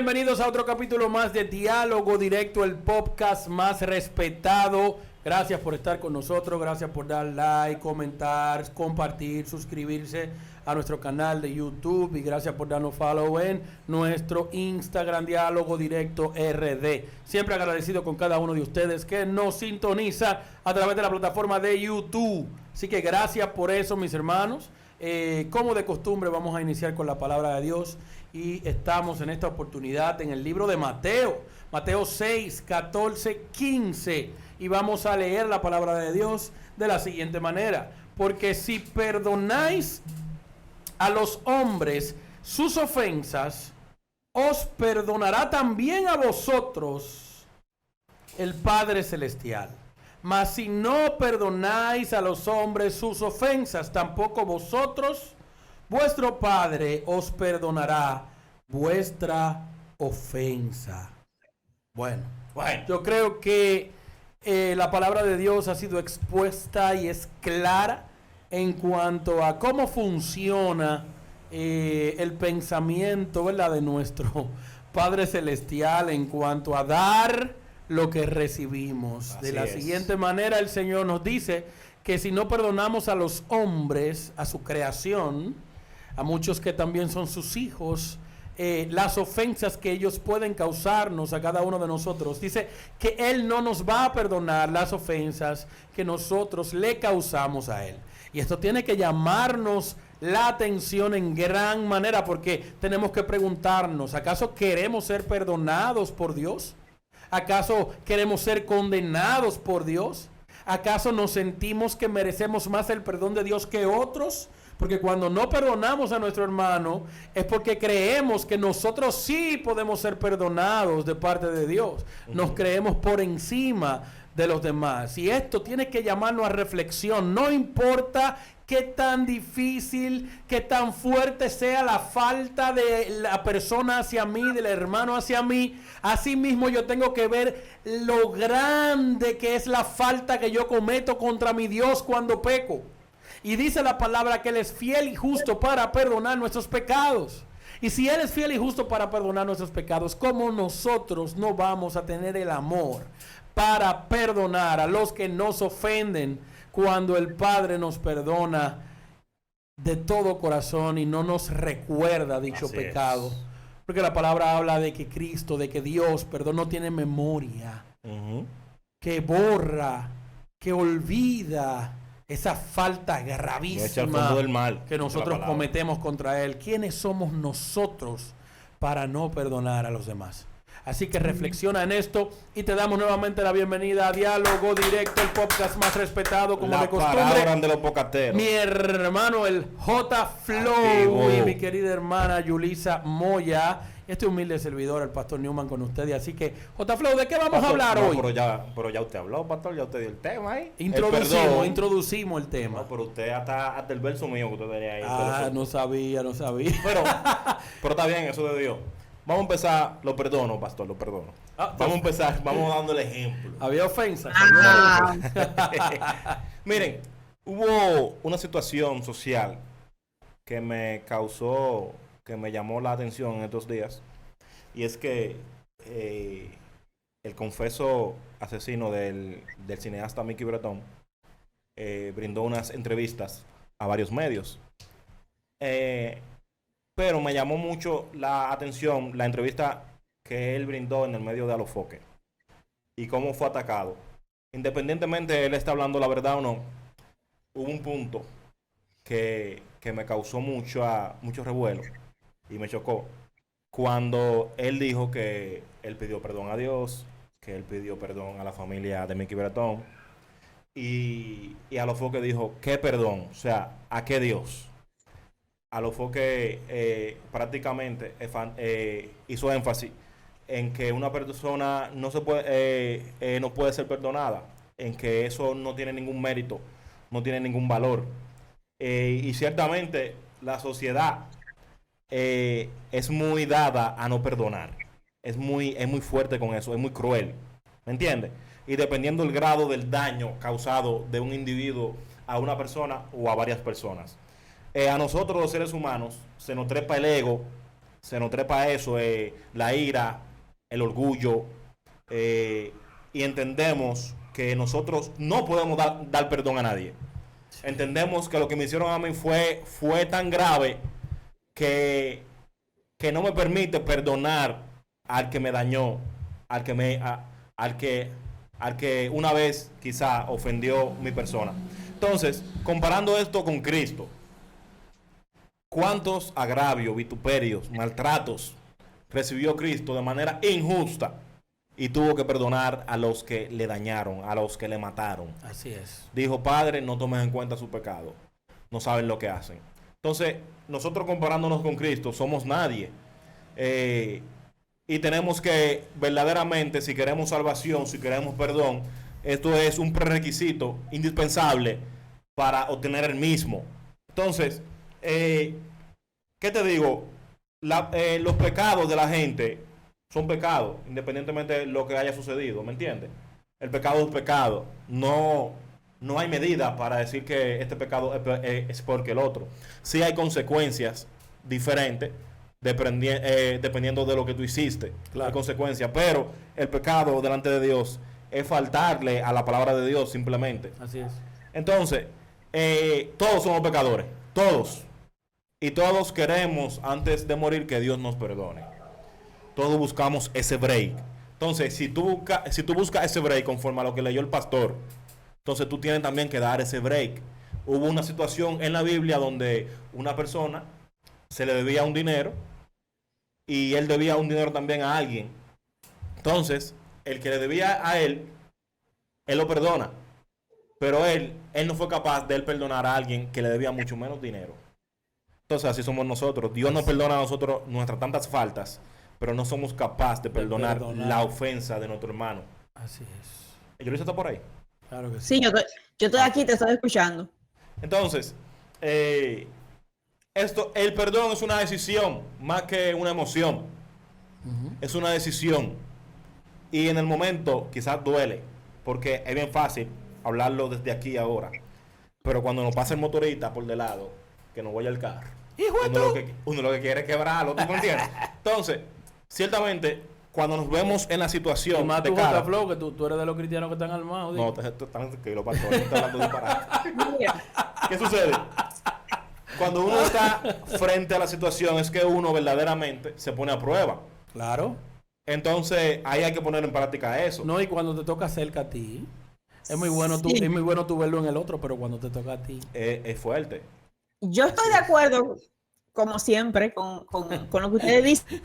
Bienvenidos a otro capítulo más de Diálogo Directo, el podcast más respetado. Gracias por estar con nosotros, gracias por dar like, comentar, compartir, suscribirse a nuestro canal de YouTube y gracias por darnos follow en nuestro Instagram Diálogo Directo RD. Siempre agradecido con cada uno de ustedes que nos sintoniza a través de la plataforma de YouTube. Así que gracias por eso, mis hermanos. Como de costumbre vamos a iniciar con la palabra de Dios y estamos en esta oportunidad en el libro de Mateo, Mateo 6, 14, 15 y vamos a leer la palabra de Dios de la siguiente manera: porque si perdonáis a los hombres sus ofensas, os perdonará también a vosotros el Padre Celestial. Mas si no perdonáis a los hombres sus ofensas, tampoco vosotros, vuestro Padre os perdonará vuestra ofensa. Bueno, yo creo que la palabra de Dios ha sido expuesta y es clara en cuanto a cómo funciona el pensamiento, ¿verdad?, de nuestro Padre Celestial en cuanto a dar lo que recibimos. Así de la siguiente manera, el Señor nos dice que si no perdonamos a los hombres, a su creación, a muchos que también son sus hijos, las ofensas que ellos pueden causarnos a cada uno de nosotros, dice que Él no nos va a perdonar las ofensas que nosotros le causamos a Él. Y esto tiene que llamarnos la atención en gran manera, porque tenemos que preguntarnos, ¿acaso queremos ser perdonados por Dios? ¿Acaso queremos ser condenados por Dios? ¿Acaso nos sentimos que merecemos más el perdón de Dios que otros? Porque cuando no perdonamos a nuestro hermano es porque creemos que nosotros sí podemos ser perdonados de parte de Dios. Nos creemos por encima de los demás. Y esto tiene que llamarnos a reflexión. No importa qué tan difícil, qué tan fuerte sea la falta de la persona hacia mí, del hermano hacia mí, así mismo yo tengo que ver lo grande que es la falta que yo cometo contra mi Dios cuando peco. Y dice la palabra que Él es fiel y justo para perdonar nuestros pecados. Y si Él es fiel y justo para perdonar nuestros pecados, ¿cómo nosotros no vamos a tener el amor para perdonar a los que nos ofenden cuando el Padre nos perdona de todo corazón y no nos recuerda dicho pecado? Porque la palabra habla de que Cristo, de que Dios, perdón, no tiene memoria, que borra, que olvida esa falta gravísima del mal, que nosotros cometemos contra Él. ¿Quiénes somos nosotros para no perdonar a los demás? Así que reflexiona en esto y te damos nuevamente la bienvenida a Diálogo Directo, el podcast más respetado como de costumbre. De los pocateros. Mi hermano el J Flow y mi querida hermana Yulisa Moya. Este humilde servidor, el pastor Newman, con ustedes. Así que, J Flow, ¿de qué vamos a hablar hoy? Pero ya usted habló, pastor, ya usted dio el tema ahí. Introducimos el tema. No, pero usted hasta el verso mío que usted tenía ahí. No sabía. Pero está bien, eso de Dios. Vamos a empezar, lo perdono, pastor, lo perdono. Vamos a empezar, vamos dando el ejemplo. Había ofensas. Miren, hubo una situación social que me causó, que me llamó la atención en estos días. Y es que el confeso asesino del cineasta Mickey Bretón brindó unas entrevistas a varios medios. Pero me llamó mucho la atención la entrevista que él brindó en el medio de Alofoque y cómo fue atacado. Independientemente de él está hablando la verdad o no, hubo un punto que me causó mucho revuelo y me chocó cuando él dijo que él pidió perdón a Dios, que él pidió perdón a la familia de Mickey Bretón y Alofoque dijo, ¿qué perdón? O sea, ¿a qué Dios? Alofoque prácticamente hizo énfasis en que una persona no puede ser perdonada, en que eso no tiene ningún mérito, no tiene ningún valor. Y ciertamente la sociedad es muy dada a no perdonar. Es muy fuerte con eso, es muy cruel. ¿Me entiendes? Y dependiendo del grado del daño causado de un individuo a una persona o a varias personas. A nosotros los seres humanos se nos trepa el ego se nos trepa eso, la ira, el orgullo, y entendemos que nosotros no podemos dar perdón a nadie. Entendemos que lo que me hicieron a mí fue tan grave que no me permite perdonar al que me dañó, al que una vez quizá ofendió mi persona. Entonces, comparando esto con Cristo, ¿cuántos agravios, vituperios, maltratos recibió Cristo de manera injusta? Y tuvo que perdonar a los que le dañaron, a los que le mataron. Así es. Dijo, Padre, no tomes en cuenta su pecado. No saben lo que hacen. Entonces, nosotros comparándonos con Cristo, somos nadie. Y tenemos que, verdaderamente, si queremos salvación, si queremos perdón, esto es un prerequisito indispensable para obtener el mismo. Entonces, ¿qué te digo? Los pecados de la gente son pecados, independientemente de lo que haya sucedido, ¿me entiendes? El pecado es pecado. No hay medida para decir que este pecado es peor que el otro. Sí hay consecuencias diferentes dependiendo de lo que tú hiciste. Claro. Hay consecuencias, pero el pecado delante de Dios es faltarle a la palabra de Dios simplemente. Así es. Entonces, todos somos pecadores, todos. Y todos queremos antes de morir que Dios nos perdone. Todos buscamos ese break. Entonces, si tú buscas ese break conforme a lo que leyó el pastor, entonces tú tienes también que dar ese break. Hubo una situación en la Biblia donde una persona se le debía un dinero y él debía un dinero también a alguien. Entonces, el que le debía a él lo perdona. Pero él no fue capaz de él perdonar a alguien que le debía mucho menos dinero. Entonces, así somos nosotros. Dios nos perdona a nosotros nuestras tantas faltas, pero no somos capaces de perdonar la ofensa de nuestro hermano. Así es. ¿Yulisa está por ahí? Claro que sí. Sí, yo estoy aquí, te estoy escuchando. Entonces, el perdón es una decisión más que una emoción. Es una decisión. Y en el momento quizás duele, porque es bien fácil hablarlo desde aquí ahora. Pero cuando nos pasa el motorista por de lado, que nos vaya el carro, uno lo que quiere es quebrarlo, ¿tú me entiendes? Entonces, ciertamente, cuando nos vemos en la situación Y más de tú, cara... Flow, que tú eres de los cristianos que están armados. No, están tranquilos, pastor, no estoy hablando de disparate. ¿Qué sucede? Cuando uno está frente a la situación es que uno verdaderamente se pone a prueba. Claro. Entonces, ahí hay que poner en práctica eso. No, y cuando te toca cerca a ti, es muy bueno Sí. tú verlo en el otro, pero cuando te toca a ti. Es fuerte. Yo estoy de acuerdo, como siempre, con lo que ustedes dicen.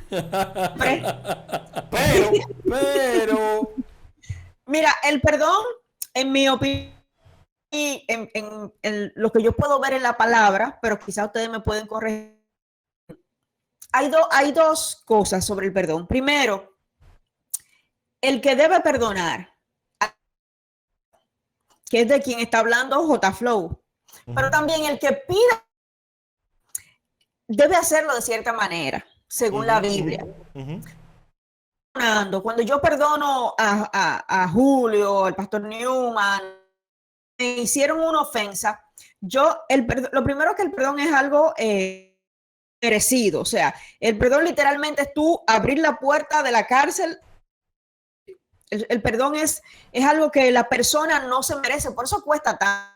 Pero, Mira, el perdón, en mi opinión, y en lo que yo puedo ver en la palabra, pero quizás ustedes me pueden corregir. Hay dos cosas sobre el perdón. Primero, el que debe perdonar, que es de quien está hablando J. Flow, pero también el que pide debe hacerlo de cierta manera, según la Biblia. Cuando yo perdono a Julio, al pastor Newman, me hicieron una ofensa, lo primero que el perdón es algo merecido. O sea, el perdón literalmente es tú abrir la puerta de la cárcel. El perdón es algo que la persona no se merece, por eso cuesta tanto.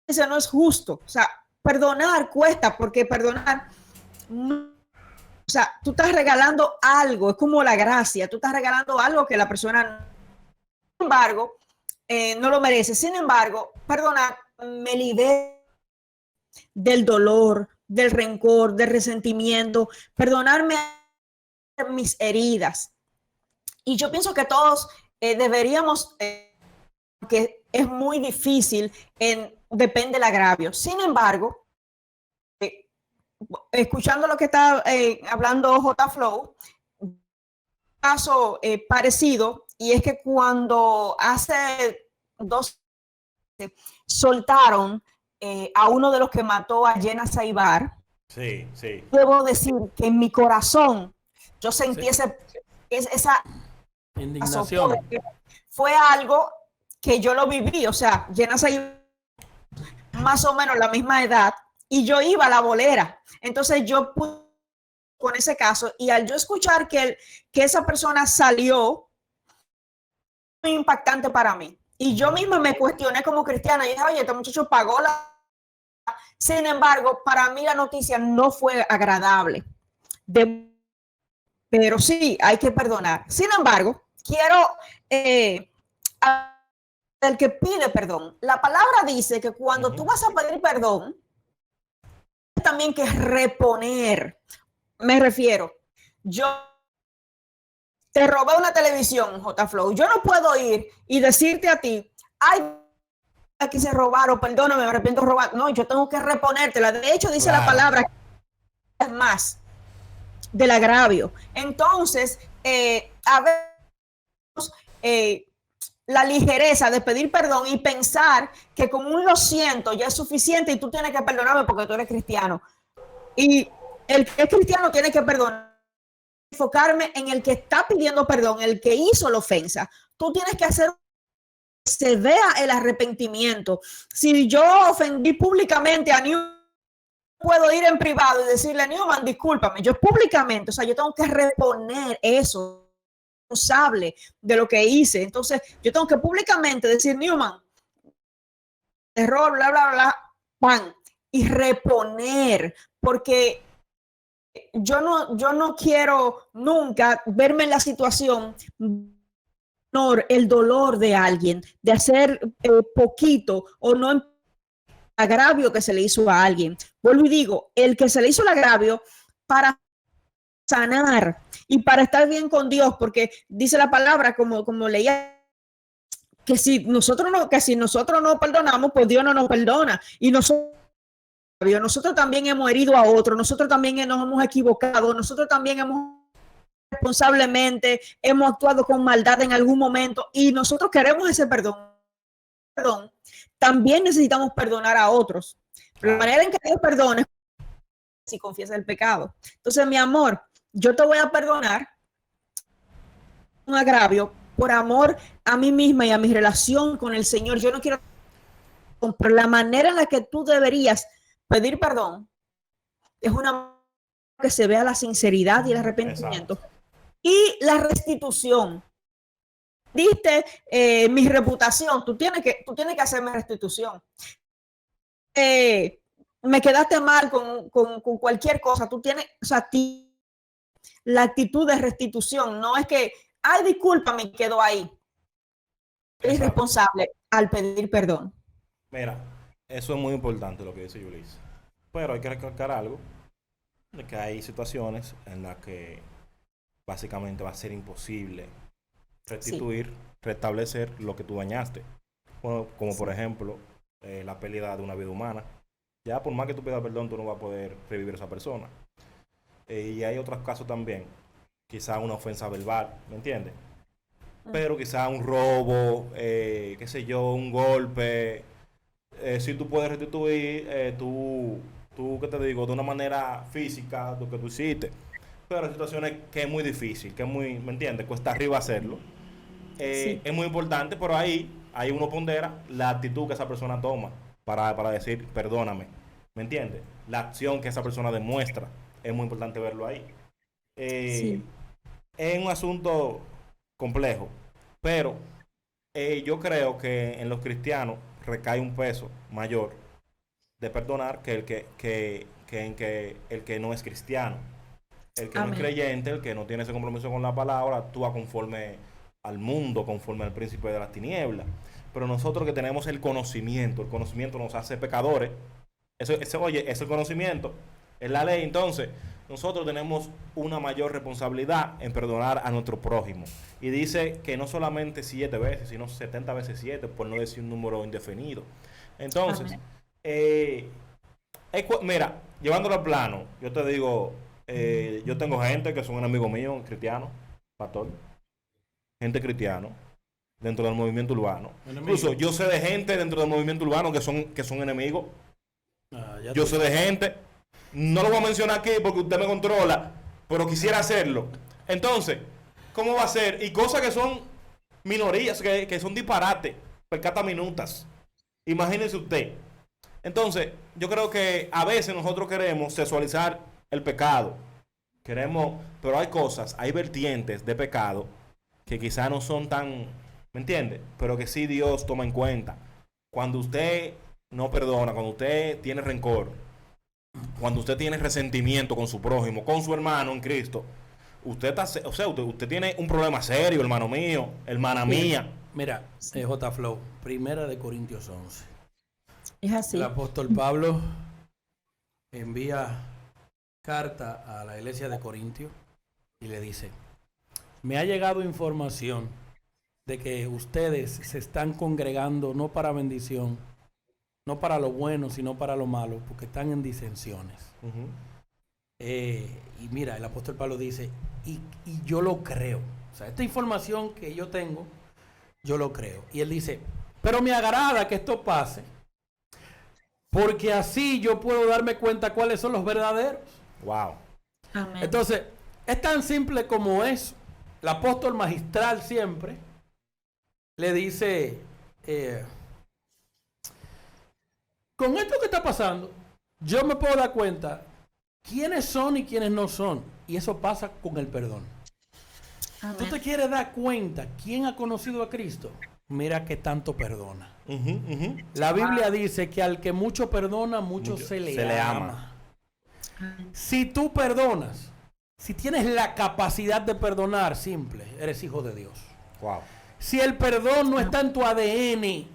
Eso no es justo. O sea, perdonar cuesta, porque perdonar, o sea, tú estás regalando algo, es como la gracia, tú estás regalando algo que la persona, sin embargo, no lo merece. Sin embargo, perdonar me libera del dolor, del rencor, del resentimiento, perdonarme mis heridas. Y yo pienso que todos deberíamos, que es muy difícil, depende del agravio. Sin embargo, escuchando lo que está hablando J. Flow, un caso parecido, y es que cuando hace 2 soltaron a uno de los que mató a Jenna Saibar, sí. debo decir que en mi corazón yo sentí esa indignación. Fue algo que yo lo viví. O sea, Jenna Saibar, más o menos la misma edad, y yo iba a la bolera. Entonces yo pude con ese caso, y al yo escuchar que esa persona salió, muy impactante para mí. Y yo misma me cuestioné como cristiana y dije, oye, este muchacho pagó la... Sin embargo, para mí la noticia no fue agradable. Pero sí, hay que perdonar. Sin embargo, quiero... el que pide perdón. La palabra dice que cuando tú vas a pedir perdón, también que reponer. Me refiero, yo te robé una televisión, J-Flow. Yo no puedo ir y decirte a ti, ay, aquí se robaron, perdóname, me arrepiento de robar. No, yo tengo que reponértela. De hecho, dice la palabra es más del agravio. Entonces, a veces la ligereza de pedir perdón y pensar que con un lo siento ya es suficiente y tú tienes que perdonarme porque tú eres cristiano. Y el que es cristiano tiene que perdonar, enfocarme en el que está pidiendo perdón, el que hizo la ofensa. Tú tienes que hacer que se vea el arrepentimiento. Si yo ofendí públicamente a Newman, puedo ir en privado y decirle, Newman, discúlpame, yo públicamente, o sea, yo tengo que reponer eso, responsable de lo que hice. Entonces, yo tengo que públicamente decir, Newman, error, bla, bla, bla, pan, y reponer, porque yo no quiero nunca verme en la situación, el dolor de alguien, de hacer poquito o no agravio que se le hizo a alguien. Vuelvo y digo, el que se le hizo el agravio para sanar y para estar bien con Dios, porque dice la palabra, como leía, que si nosotros no perdonamos, pues Dios no nos perdona. Y nosotros también hemos herido a otros, nosotros también nos hemos equivocado, nosotros también responsablemente hemos actuado con maldad en algún momento y nosotros queremos ese perdón. También necesitamos perdonar a otros. La manera en que Dios perdona es si confiesa el pecado. Entonces, mi amor, yo te voy a perdonar un agravio por amor a mí misma y a mi relación con el Señor. Yo no quiero, pero la manera en la que tú deberías pedir perdón es una que se vea la sinceridad y el arrepentimiento. Exacto. Y la restitución. Diste mi reputación, tú tienes que hacerme restitución. Me quedaste mal con cualquier cosa, tú tienes, o sea, la actitud de restitución, no es que, ay, discúlpame, quedó ahí. Es responsable al pedir perdón. Mira, eso es muy importante lo que dice Yulis. Pero hay que recalcar algo, de que hay situaciones en las que básicamente va a ser imposible restituir, restablecer lo que tú dañaste. Bueno, como por ejemplo, la pérdida de una vida humana. Ya por más que tú pidas perdón, tú no vas a poder revivir a esa persona. Y hay otros casos también. Quizá una ofensa verbal, ¿me entiendes? Pero quizá un robo, qué sé yo, un golpe. Si tú puedes restituir, tú, ¿qué te digo? De una manera física, lo que tú hiciste. Pero hay situaciones que es muy difícil, que es muy, ¿me entiendes? Cuesta arriba hacerlo. Es muy importante, pero ahí uno pondera la actitud que esa persona toma para decir, perdóname. ¿Me entiendes? La acción que esa persona demuestra. Es muy importante verlo ahí. Es un asunto complejo, pero yo creo que en los cristianos recae un peso mayor de perdonar que el que no es cristiano. El que no es creyente, el que no tiene ese compromiso con la palabra, actúa conforme al mundo, conforme al príncipe de las tinieblas. Pero nosotros que tenemos el conocimiento nos hace pecadores. Oye, es el conocimiento, es la ley. Entonces, nosotros tenemos una mayor responsabilidad en perdonar a nuestro prójimo. Y dice que no solamente 7 veces, sino 70 veces 7, por no decir un número indefinido. Entonces, mira, llevándolo al plano, yo te digo, yo tengo gente que son enemigos míos, cristianos, pastor, gente cristiano, dentro del movimiento urbano. Incluso yo sé de gente dentro del movimiento urbano que son enemigos. Yo sé de gente, no lo voy a mencionar aquí porque usted me controla, pero quisiera hacerlo. Entonces, ¿cómo va a ser? Y cosas que son minorías, que son disparates, percata minutas. Imagínese usted. Entonces, yo creo que a veces nosotros queremos sexualizar el pecado. queremos, pero hay cosas, hay vertientes de pecado que quizás no son tan, ¿me entiende? Pero que sí Dios toma en cuenta. Cuando usted no perdona, cuando usted tiene rencor, cuando usted tiene resentimiento con su prójimo, con su hermano en Cristo, usted está, o sea, usted tiene un problema serio, hermano mío, hermana mía. Mira, J. Flow, primera de Corintios 11. Es así. El apóstol Pablo envía carta a la iglesia de Corintio y le dice: me ha llegado información de que ustedes se están congregando no para bendición, no para lo bueno, sino para lo malo, porque están en disensiones. Y mira, el apóstol Pablo dice, y yo lo creo. O sea, esta información que yo tengo, yo lo creo. Y él dice, pero me agrada que esto pase, porque así yo puedo darme cuenta cuáles son los verdaderos. Wow. Amén. Entonces, es tan simple como eso. El apóstol magistral siempre le dice, con esto que está pasando, yo me puedo dar cuenta quiénes son y quiénes no son. Y eso pasa con el perdón. Amén. ¿Tú te quieres dar cuenta quién ha conocido a Cristo? Mira que tanto perdona. La Biblia dice que al que mucho perdona, mucho se le ama. Si tú perdonas, si tienes la capacidad de perdonar, simple, eres hijo de Dios. Wow. Si el perdón no está en tu ADN,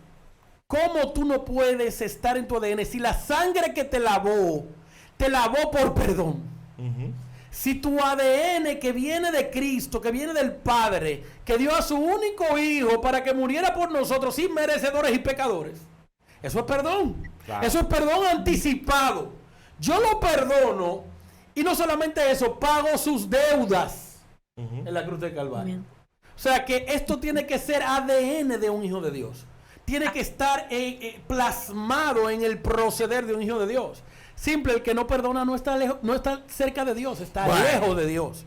¿cómo tú no puedes estar en tu ADN? Si la sangre que te lavó por perdón. Si tu ADN que viene de Cristo, que viene del Padre, que dio a su único Hijo para que muriera por nosotros, sin merecedores y pecadores, eso es perdón. Claro. Eso es perdón anticipado. Yo lo perdono y no solamente eso, pago sus deudas en la cruz del Calvario. O sea que esto tiene que ser ADN de un hijo de Dios. Tiene que estar plasmado en el proceder de un hijo de Dios. Simple, el que no perdona no está lejos, no está cerca de Dios, está lejos de Dios.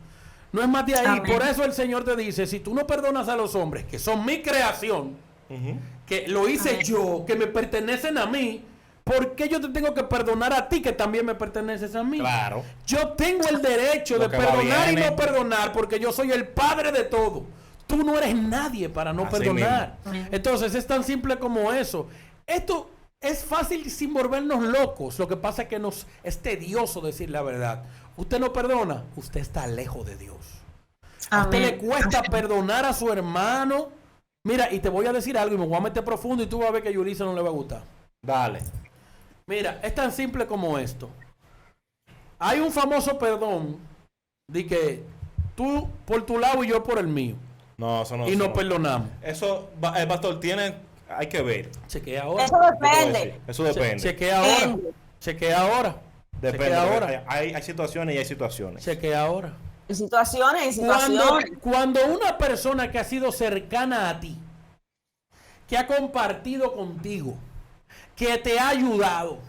No es más de ahí. Amén. Por eso el Señor te dice, si tú no perdonas a los hombres, que son mi creación, que lo hice yo, que me pertenecen a mí, ¿por qué yo te tengo que perdonar a ti que también me perteneces a mí? Claro. Yo tengo el derecho de perdonar y no perdonar porque yo soy el padre de todo. Tú no eres nadie para no perdonar. Entonces es tan simple como eso. Esto es fácil sin volvernos locos. Lo que pasa es que es tedioso decir la verdad. Usted no perdona, usted está lejos de Dios. A usted le cuesta perdonar a su hermano. Mira, y te voy a decir algo y me voy a meter profundo y tú vas a ver que a Yulisa no le va a gustar. Dale. Mira, es tan simple como esto. Hay un famoso perdón de que tú por tu lado y yo por el mío. No, eso no. Y nos perdonamos. Eso, pastor, hay que ver. Chequea ahora. Eso depende. Eso depende. Chequea ahora. Chequea ahora. Depende. Chequea ahora. Hay situaciones y hay situaciones. Chequea ahora. Hay situaciones. Cuando una persona que ha sido cercana a ti, que ha compartido contigo, que te ha ayudado,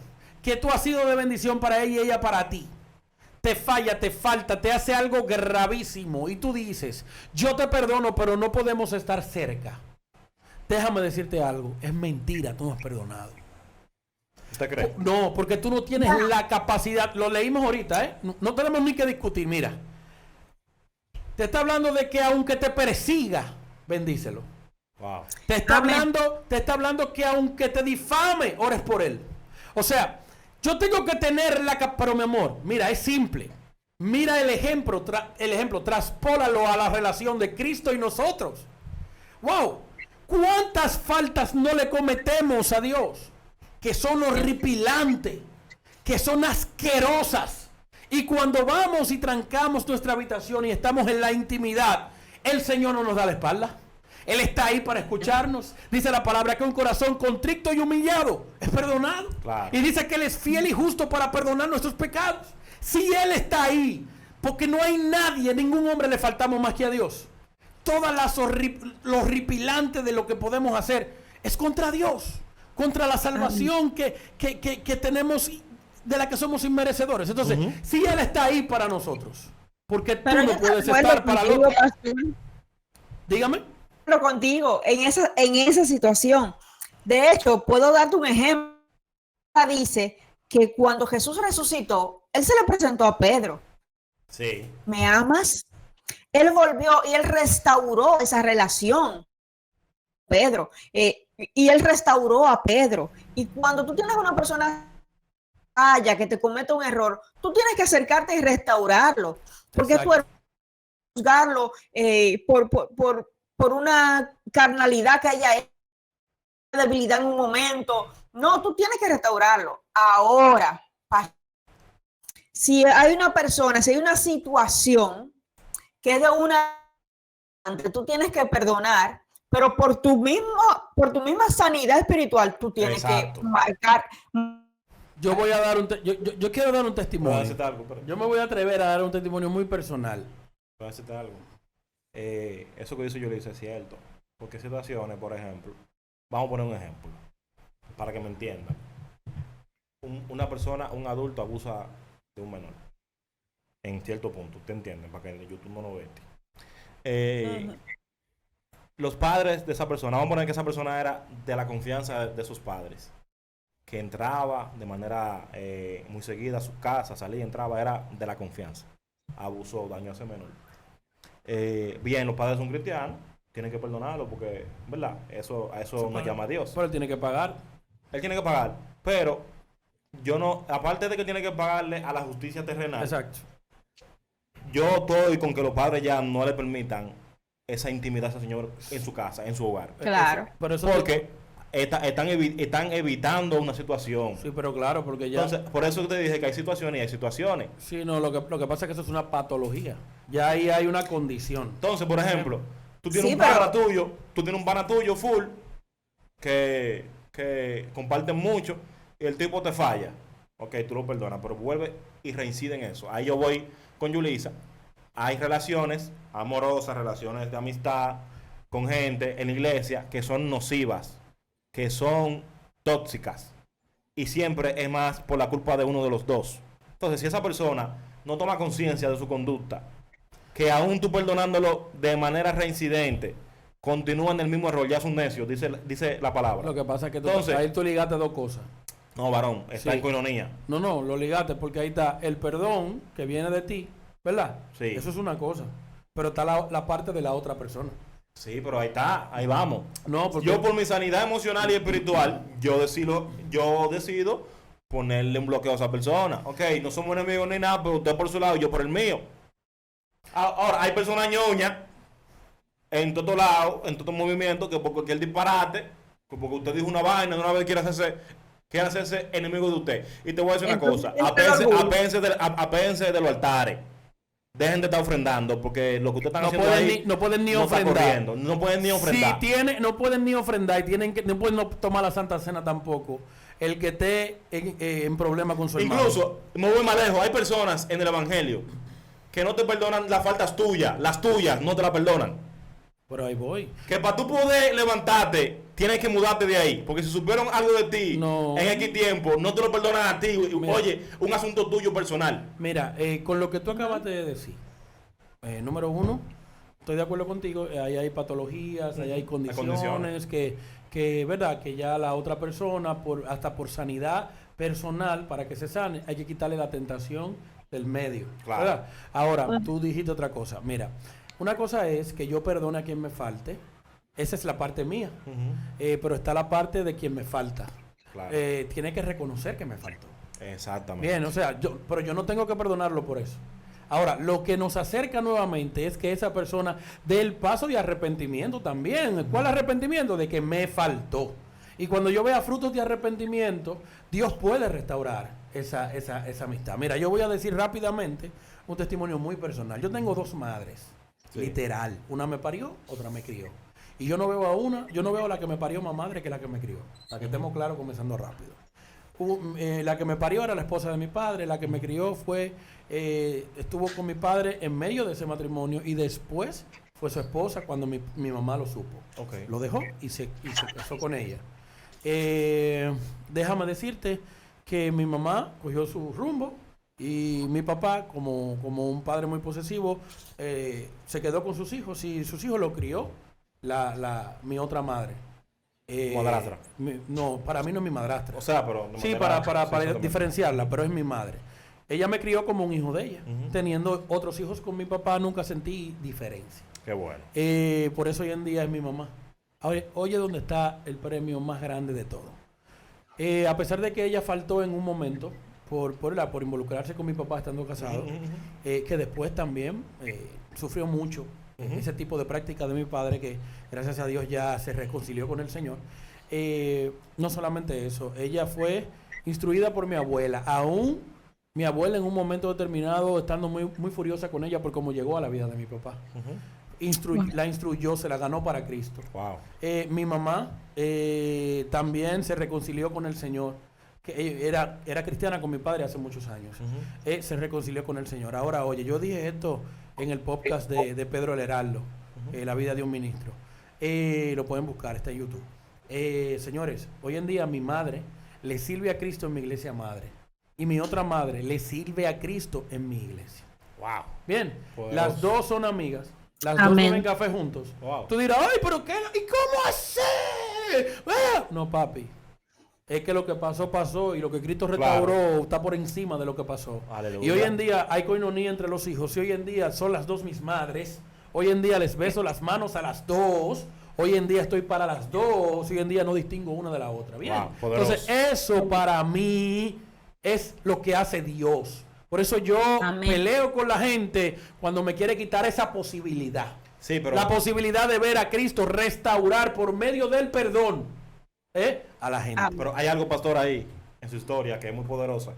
que tú has sido de bendición para ella y ella para ti, te falla, te falta, te hace algo gravísimo y tú dices, yo te perdono, pero no podemos estar cerca. Déjame decirte algo, es mentira, tú no has perdonado. ¿Usted cree? No, porque tú no tienes la capacidad, lo leímos ahorita, no tenemos ni que discutir, mira. Te está hablando de que aunque te persiga, bendícelo. Wow. Te está hablando que aunque te difame, ores por él. O sea, yo tengo que tener pero mi amor, mira, es simple. Mira el ejemplo, traspólalo a la relación de Cristo y nosotros. Wow, ¿cuántas faltas no le cometemos a Dios? Que son horripilantes, que son asquerosas. Y cuando vamos y trancamos nuestra habitación y estamos en la intimidad, el Señor no nos da la espalda. Él está ahí para escucharnos. Dice la palabra que un corazón contrito y humillado es perdonado. Claro. Y dice que Él es fiel y justo para perdonar nuestros pecados. Si Él está ahí, porque no hay nadie, ningún hombre le faltamos más que a Dios. Todas lo horripilante de lo que podemos hacer es contra Dios, contra la salvación que tenemos, de la que somos inmerecedores. Entonces, si Él está ahí para nosotros, porque tú no puedes estar para los otros. Dígame. Contigo en esa situación. De hecho, puedo darte un ejemplo. Dice que cuando Jesús resucitó, Él se le presentó a Pedro. Sí. ¿Me amas? Él volvió y él restauró esa relación, Pedro. Y él restauró a Pedro. Y cuando tú tienes una persona que te comete un error, tú tienes que acercarte y restaurarlo. Porque tú juzgarlo por una carnalidad que haya debilidad en un momento. No, tú tienes que restaurarlo. Ahora, si hay una persona, si hay una situación que es de una, tú tienes que perdonar, pero por tu misma sanidad espiritual, tú tienes Exacto. que marcar. Yo voy a dar yo quiero dar un testimonio. Algo, pero... Yo me voy a atrever a dar un testimonio muy personal. Voy a decirte algo. Eso que dice Yulisa es cierto. Porque situaciones, por ejemplo, vamos a poner un ejemplo, para que me entiendan. Una persona, un adulto abusa de un menor. En cierto punto, ¿te entienden? Para que en YouTube no lo vean. Los padres de esa persona, vamos a poner que esa persona era de la confianza de sus padres, que entraba de manera muy seguida a su casa, salía, entraba, era de la confianza. Abusó, dañó a ese menor. Bien, los padres son cristianos, tienen que perdonarlo porque, ¿verdad? A eso nos llama Dios. Pero él tiene que pagar. Él tiene que pagar, pero yo no, aparte de que tiene que pagarle a la justicia terrenal. Exacto. Yo estoy con que los padres ya no le permitan esa intimidad a ese señor en su casa, en su hogar. Claro. Pero eso Porque están evitando una situación. Sí, pero claro, porque ya... Entonces, por eso te dije que hay situaciones y hay situaciones. Sí, no, lo que pasa es que eso es una patología. Ya ahí hay una condición. Entonces, por ejemplo, tú tienes Sí, tú tienes un pana tuyo full que comparten mucho y el tipo te falla. Ok, tú lo perdonas, pero vuelve y reincide en eso. Ahí yo voy con Yulisa. Hay relaciones amorosas, relaciones de amistad con gente en la iglesia que son nocivas, que son tóxicas. Y siempre es más por la culpa de uno de los dos. Entonces, si esa persona no toma conciencia de su conducta, que aún tú perdonándolo de manera reincidente, continúa en el mismo error, ya es un necio, dice la palabra. Lo que pasa es que Entonces, ahí tú ligaste dos cosas. No, varón, está Sí. en coinonía. No, lo ligaste porque ahí está el perdón que viene de ti, ¿verdad? Sí. Eso es una cosa. Pero está la parte de la otra persona. Sí, pero ahí está, ahí vamos. No, porque... Yo por mi sanidad emocional y espiritual, yo decido ponerle un bloqueo a esa persona. Ok, no somos enemigos ni nada, pero usted por su lado y yo por el mío. Ahora, hay personas ñoñas en todo lado, en todo movimiento, que por cualquier disparate, que porque usted dijo una vaina, de una vez quiere hacerse enemigo de usted. Y te voy a decir una cosa, apéense de los altares. Dejen de estar ofrendando, porque lo que ustedes están haciendo ahí no pueden ni no está ofrendar. corriendo. No pueden ni ofrendar. No pueden ni ofrendar y no pueden no tomar la Santa Cena tampoco. El que esté en problema con su hermano. Incluso, me voy más lejos, hay personas en el Evangelio que no te perdonan las faltas tuyas, las tuyas no te las perdonan. Pero ahí voy. Que para tú poder levantarte, tienes que mudarte de ahí. Porque si supieron algo de ti en X tiempo, no te lo perdonan a ti. Mira, oye, un asunto tuyo personal. Mira, con lo que tú acabas de decir, número uno, estoy de acuerdo contigo, ahí hay patologías, ahí hay condiciones que, ¿verdad? Que ya la otra persona, hasta por sanidad personal, para que se sane, hay que quitarle la tentación del medio. Claro. ¿Verdad? Ahora, tú dijiste otra cosa. Mira, una cosa es que yo perdone a quien me falte. Esa es la parte mía. Pero está la parte de quien me falta. Claro. Tiene que reconocer que me faltó. Exactamente. Bien, o sea, pero yo no tengo que perdonarlo por eso. Ahora, lo que nos acerca nuevamente es que esa persona dé el paso de arrepentimiento también. ¿Cuál arrepentimiento? De que me faltó. Y cuando yo vea frutos de arrepentimiento, Dios puede restaurar esa amistad. Mira, yo voy a decir rápidamente un testimonio muy personal. Yo tengo dos madres, literal. Una me parió, otra me crió. Y yo no veo a la que me parió más madre que la que me crió. Para que estemos claros, comenzando rápido. La que me parió era la esposa de mi padre, la que me crió estuvo con mi padre en medio de ese matrimonio y después fue su esposa cuando mi mamá lo supo. Okay. Lo dejó y se casó con ella. Déjame decirte que mi mamá cogió su rumbo y mi papá, como un padre muy posesivo, se quedó con sus hijos y sus hijos lo crió mi otra madre. ¿Madrastra? No, para mí no es mi madrastra. O sea, pero... Sí, para diferenciarla, pero es mi madre. ella me crió como un hijo de ella. Ujú. Teniendo otros hijos con mi papá, nunca sentí diferencia. Qué bueno. Por eso hoy en día es mi mamá. Oye, ¿dónde está el premio más grande de todo? A pesar de que ella faltó en un momento por involucrarse con mi papá estando casado, que después también sufrió mucho ese tipo de práctica de mi padre, que gracias a Dios ya se reconcilió con el Señor. No solamente eso, ella fue instruida por mi abuela. Aún mi abuela en un momento determinado, estando muy, muy furiosa con ella por cómo llegó a la vida de mi papá, la instruyó, se la ganó para Cristo. Wow. Mi mamá también se reconcilió con el Señor, que era cristiana con mi padre hace muchos años. Se reconcilió con el Señor. Ahora, oye, yo dije esto en el podcast de Pedro el Heraldo, La vida de un ministro. Lo pueden buscar, está en YouTube. Señores, hoy en día mi madre le sirve a Cristo en mi iglesia madre. Y mi otra madre le sirve a Cristo en mi iglesia. Wow. Bien, Poderoso. las dos son amigas. Las Amén. dos beben café juntos. Wow. Tú dirás, ay, pero qué, ¿y cómo hacer? Ah. No, papi. Es que lo que pasó, pasó. Y lo que Cristo restauró está por encima de lo que pasó. Aleluya. Y hoy en día hay coinonía entre los hijos. Y hoy en día son las dos mis madres. Hoy en día les beso las manos a las dos. Hoy en día estoy para las dos. Hoy en día no distingo una de la otra. Bien. Wow, poderoso. Entonces, eso para mí es lo que hace Dios. Por eso yo Amén. peleo con la gente cuando me quiere quitar esa posibilidad. Sí, pero La posibilidad de ver a Cristo restaurar por medio del perdón a la gente. Amén. Pero hay algo, pastor, ahí en su historia que es muy poderosa.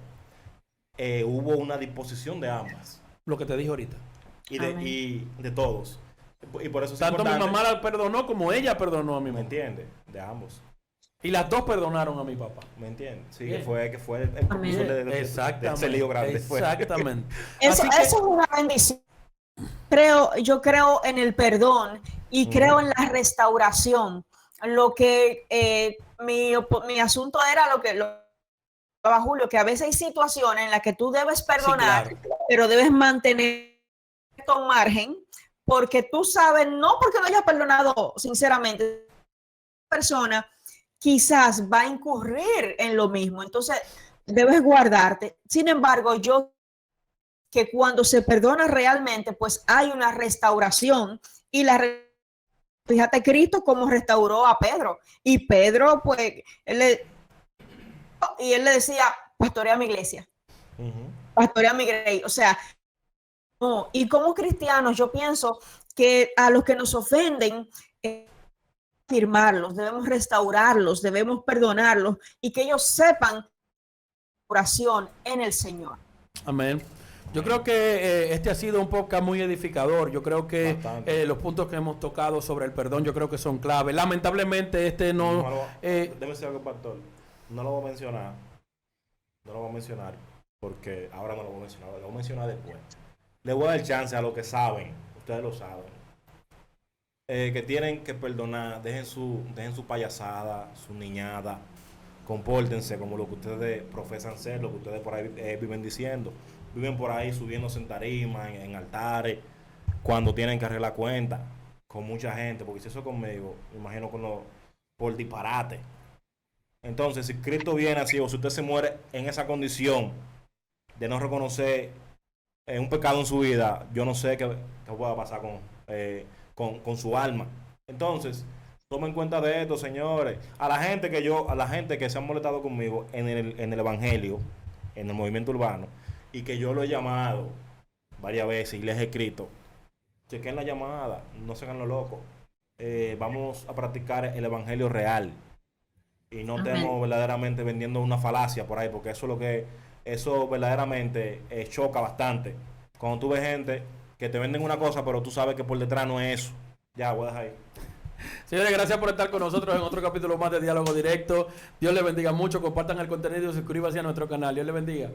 Hubo una disposición de ambas Lo que te dije ahorita. Amén. y de todos. Y por eso es Tanto mi importante. mamá la perdonó como ella perdonó a mi ¿Me mamá. entiende? De ambos. Y las dos perdonaron a mi papá. ¿Me entiende? Sí, Bien. que fue el propulsor de ese lío grande. Exactamente. Eso Así que- es una bendición. Yo creo en el perdón y creo en la restauración. Lo que mi asunto era lo que Julio, que a veces hay situaciones en las que tú debes perdonar, Sí, pero debes mantener tu margen, porque tú sabes, no porque no hayas perdonado sinceramente, persona quizás va a incurrir en lo mismo, entonces debes guardarte. Sin embargo, yo que cuando se perdona realmente, pues hay una restauración y fíjate Cristo cómo restauró a Pedro, y Pedro pues él le decía, pastorea mi iglesia, pastorea mi iglesia, o sea, no. Y como cristianos yo pienso que a los que nos ofenden afirmarlos, debemos restaurarlos, debemos perdonarlos y que ellos sepan oración en el Señor. Amén. Yo creo que este ha sido un podcast muy edificador. Yo creo que los puntos que hemos tocado sobre el perdón, yo creo que son clave. Lamentablemente Déjame decir algo, pastor. No lo voy a mencionar. No lo voy a mencionar porque ahora no lo voy a mencionar. Lo voy a mencionar después. Le voy a dar chance a los que saben. Ustedes lo saben. Que tienen que perdonar. Dejen su payasada, su niñada. Compórtense como lo que ustedes profesan ser, lo que ustedes por ahí viven diciendo. Viven por ahí subiéndose en tarima, en altares, cuando tienen que arreglar cuentas con mucha gente, porque si eso conmigo, me imagino por disparate. Entonces, si Cristo viene así, o si usted se muere en esa condición de no reconocer un pecado en su vida, yo no sé qué pueda pasar con su alma. Entonces, tomen cuenta de esto, señores. A la gente que se han molestado conmigo en el evangelio, en el movimiento urbano, y que yo lo he llamado varias veces y les he escrito, chequen la llamada, no se hagan lo loco. Vamos a practicar el evangelio real y no estemos verdaderamente vendiendo una falacia por ahí, porque eso verdaderamente choca bastante. Cuando tú ves gente que te venden una cosa, pero tú sabes que por detrás no es eso. Ya, voy a dejar ahí. Señores, gracias por estar con nosotros en otro capítulo más de Diálogo Directo. Dios les bendiga mucho, compartan el contenido y suscríbanse a nuestro canal. Dios les bendiga.